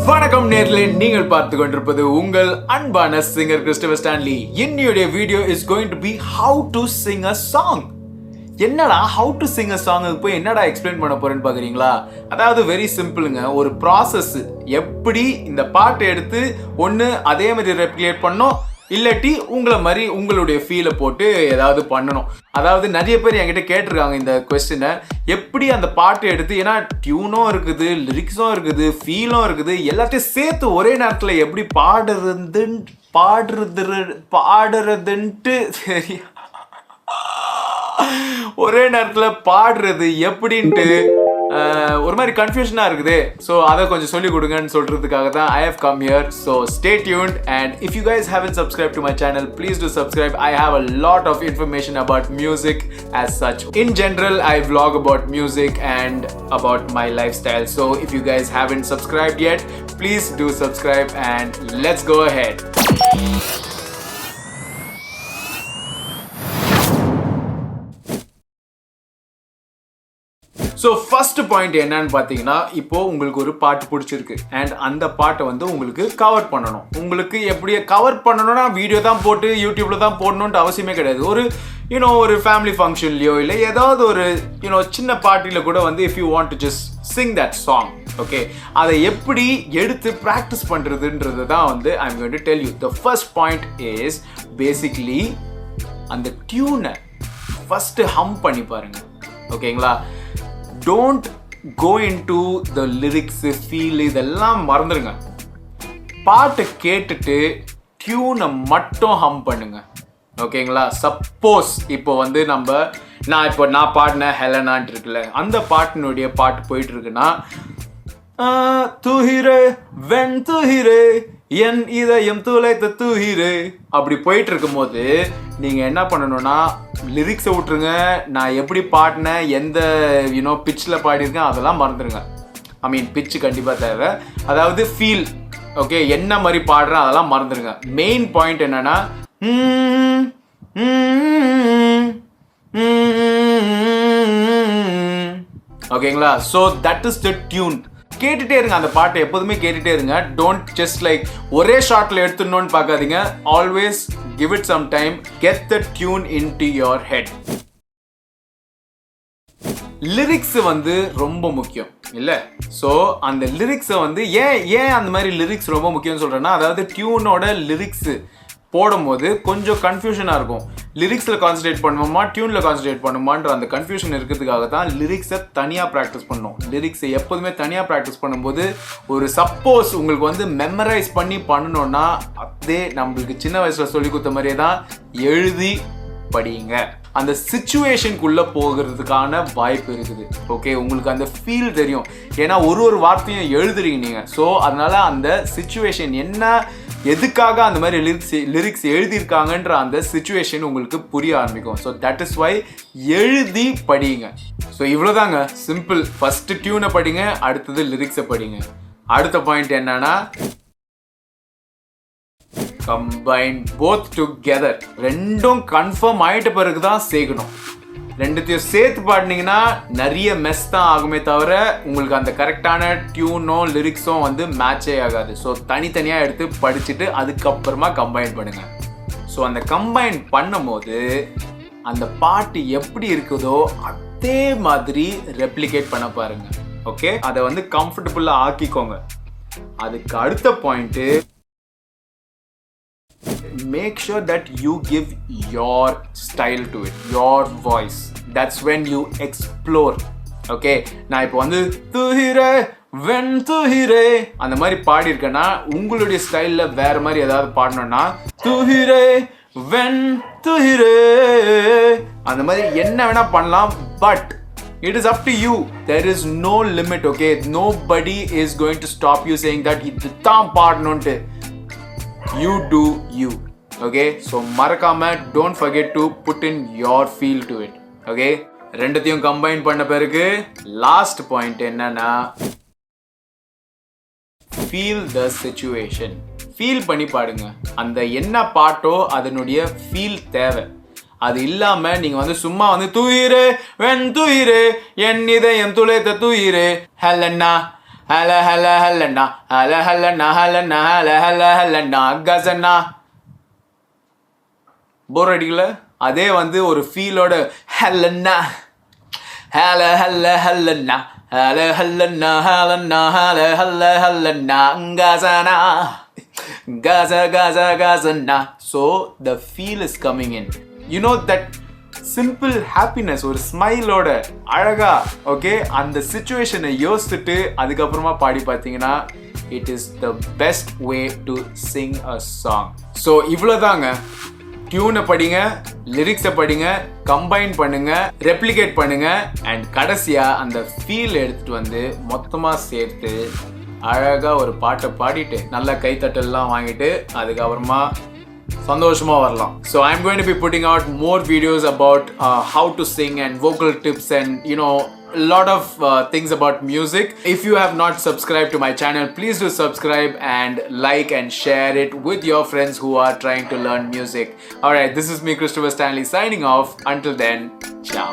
வணக்கம் நேர்களே, நீங்கள் பார்த்து கொண்டிருப்பது உங்கள் அன்பான சிங்கர் கிறிஸ்டோபர் ஸ்டான்லி. இன்னையுடைய video is going to be how to sing a song. என்னடா how to sing a song போய் என்னடா எக்ஸ்பிளைன் பண்ண போறேன்னு பாக்குறீங்களா? அதாவது வெரி சிம்பிளுங்க. ஒரு ப்ராசஸ், எப்படி இந்த பாட்டை எடுத்து ஒன்று அதே மாதிரி ரெப்ளிகேட் பண்ணோம், இல்லாட்டி உங்களை மாதிரி உங்களுடைய ஃபீலை போட்டு ஏதாவது பண்ணணும். அதாவது நிறைய பேர் என்கிட்ட கேட்டிருக்காங்க இந்த கொஸ்டினை, எப்படி அந்த பாட்டை எடுத்து, ஏன்னா டியூனும் இருக்குது, லிரிக்ஸும் இருக்குது, ஃபீலும் இருக்குது, எல்லாத்தையும் சேர்த்து ஒரே நேரத்தில் எப்படி பாடுறதுன்ட்டு சரி ஒரே நேரத்தில் பாடுறது எப்படின்ட்டு ஒரு மாதிரி கன்ஃபியூஷனாக இருக்குது. ஸோ அதை கொஞ்சம் சொல்லிக் கொடுங்கன்னு சொல்கிறதுக்காக தான் I have come here. So stay tuned, and if you guys haven't subscribed to my channel, please do subscribe. I have a lot of information about music as such. In general, I vlog about music and about my lifestyle. So if you guys haven't subscribed yet, please do subscribe, and let's go ahead. So first point என்னன்னு பார்த்தீங்கன்னா, இப்போ உங்களுக்கு ஒரு பாட்டு பிடிச்சிருக்கு and அந்த பாட்டை வந்து உங்களுக்கு கவர் பண்ணணும். உங்களுக்கு எப்படி கவர் பண்ணணும்னா வீடியோ தான் போட்டு யூடியூப்ல தான் போடணுன்ட்டு அவசியமே கிடையாது. ஒரு ஃபேமிலி ஃபங்க்ஷன்லையோ இல்லை ஏதாவது ஒரு சின்ன பார்ட்டியில் கூட வந்து if you want to just Singh that song, okay, அதை எப்படி எடுத்து ப்ராக்டிஸ் பண்ணுறதுன்றது தான் வந்து I am going to tell you. The first point is basically அந்த டியூனை ஃபர்ஸ்ட் ஹம் பண்ணி பாருங்க, ஓகேங்களா? Don't go into the lyrics, feel, இதெல்லாம் மறந்துடுங்க. பாட்டை கேட்டுட்டு டியூனை மட்டும் ஹம் பண்ணுங்க, ஓகேங்களா? சப்போஸ் இப்போ வந்து நான் பாடின ஹெலனான்ட்டு இருக்குல்ல, அந்த பாட்டினுடைய பாட்டு போயிட்டு இருக்குன்னா, துஹிரே வெண் துஹிரே என் இதயம் துளைத்த துஹிரே அப்படி போயிட்டு இருக்கும் போது நீங்க என்ன பண்ணணும்னா லிரிக்ஸை விட்டுருங்க. நான் எப்படி பாடினேன், எந்த பிச்சில் பாடியிருக்கேன் அதெல்லாம் மறந்துடுங்க. ஐ மீன் பிச்சு கண்டிப்பாக தேவை, அதாவது ஃபீல், ஓகே, என்ன மாதிரி பாடுறேன் அதெல்லாம் மறந்துடுங்க. மெயின் பாயிண்ட் என்னன்னா, ஓகேங்களா? So that is the tune. கேட்டுட்டே இருங்க, அந்த பாட்டை எப்போதுமே கேட்டுட்டே இருங்க. டோன்ட் ஜஸ்ட் லைக் ஒரே ஷார்ட்ல எடுத்துடணும்னு பார்க்காதீங்க. Always give it some time, get the tune into your head. Lyrics வந்து ரொம்ப முக்கியம் இல்ல? ஸோ அந்த லிரிக்ஸை வந்து ஏன் அந்த மாதிரி லிரிக்ஸ் ரொம்ப முக்கியம்னு சொல்றேன்னா, அதாவது டியூனோட லிரிக்ஸ் போடும்போது கொஞ்சம் கன்ஃபியூஷனாக இருக்கும். லிரிக்ஸில் கான்சன்ட்ரேட் பண்ணுவோமா டியூனில் கான்சன்ட்ரேட் பண்ணுமான்ற அந்த கன்ஃபியூஷன் இருக்கிறதுக்காக தான் லிரிக்ஸை தனியாக ப்ராக்டிஸ் பண்ணணும். லிரிக்ஸை எப்போதுமே தனியாக ப்ராக்டிஸ் பண்ணும்போது ஒரு சப்போஸ் உங்களுக்கு வந்து மெமரைஸ் பண்ணி பண்ணணும்னா அதே நம்மளுக்கு சின்ன வயசில் சொல்லி கொடுத்த மாதிரியே தான் எழுதி படியுங்க. அந்த சிச்சுவேஷனுக்குள்ளே போகிறதுக்கான வாய்ப்பு இருக்குது, ஓகே? உங்களுக்கு அந்த ஃபீல் தெரியும், ஏன்னா ஒரு வார்த்தையும் எழுதுறீங்க நீங்கள். ஸோ அதனால அந்த சிச்சுவேஷன் என்ன, எதுக்காக அந்த மாதிரி லிரிக்ஸ் எழுதியிருக்காங்கன்ற அந்த சிச்சுவேஷன் உங்களுக்கு புரிய ஆரம்பிக்கும். ஸோ தட் இஸ் வை எழுதி படிங்க. ஸோ இவ்வளோதாங்க, சிம்பிள். ஃபர்ஸ்ட் டியூனை படிங்க, அடுத்தது லிரிக்ஸை படிங்க. அடுத்த பாயிண்ட் என்னன்னா, கம்பைன் போத் டுகெதர். ரெண்டும் கன்ஃபார்ம் ஆயிட்ட பிறகு தான் சேர்க்கணும். ரெண்டுத்தையும் சேர்த்து பாடினீங்கன்னா நிறைய மெஸ் தான் ஆகுமே தவிர உங்களுக்கு அந்த கரெக்டான டியூனோ லிரிக்ஸோ வந்து மேட்சே ஆகாது. ஸோ தனித்தனியாக எடுத்து படிச்சுட்டு அதுக்கப்புறமா கம்பைன் பண்ணுங்க. ஸோ அந்த கம்பைன் பண்ணும்போது அந்த பாட்டு எப்படி இருக்குதோ அதே மாதிரி ரெப்ளிகேட் பண்ண பாருங்க, ஓகே? அதை வந்து கம்ஃபர்டபுளாக ஆக்கிக்கோங்க. அதுக்கு அடுத்த point, make sure that you give your style to it, your voice. That's when you explore, okay? நான் இப்போ வந்து துஹிரே வெண் துஹிரே அந்த மாதிரி பாடியிருக்கேன்னா உங்களுடைய ஸ்டைலில் வேற மாதிரி ஏதாவது பாடணும்னா துஹிரே வெண் துஹிரே அந்த மாதிரி என்ன வேணா பண்ணலாம். But it is up to you. There is no limit, okay? Nobody is going to stop you saying that இது தான் பாடணும்ட்டு. You do you, okay? So மறக்காம don't forget to put in your feel to it, okay? ரெண்டுத்தையும் combine பண்ண பிறகு last point என்னன்னா, feel the situation. Feel பண்ணி பாடுங்க. அந்த என்ன பாட்டோ அதனுடைய ஃபீல் தேவை. அது இல்லாம நீங்க வந்து சும்மா வந்து தூயிரே வெண் தூயிரே என் இதயம் துளைத்த தூயிரே ஹெலன்னா Hala hala hala na, hala hala na, hala na, hala hala hala na, gazana. போர் அடிக்கல? அதே வந்து ஒரு ஃபீலோட ஹல்லன்னா ஹல ஹல்ல ஹல்லன்னா ஹல ஹல்லன்னா ஹலன்னா ஹல ஹல்ல ஹல்லன்னா கசனா gaza gaza gazana. So the feel is coming in. You know that simple happiness, ஒரு ஸ்மைலோட அழகா ஓகே அந்த சிச்சுவேஷனை யோசிச்சுட்டு அதுக்கப்புறமா பாடி பார்த்தீங்கன்னா it is the best way to sing a song. So இவ்வளோதாங்க. டியூனை படிங்க, லிரிக்ஸை படிங்க, கம்பைன் பண்ணுங்க, ரெப்ளிகேட் பண்ணுங்க அண்ட் கடைசியாக அந்த ஃபீல் எடுத்துகிட்டு வந்து மொத்தமாக சேர்த்து அழகாக ஒரு பாட்டை பாடிட்டு நல்லா கைத்தட்டெல்லாம் வாங்கிட்டு அதுக்கப்புறமா சந்தோஷமா வரலாம். So I'm going to be putting out more videos about how to sing and vocal tips and a lot of things about music. If you have not subscribed to my channel, please do subscribe and like and share it with your friends who are trying to learn music. Alright, this is me, Christopher Stanley, signing off. Until then, ciao.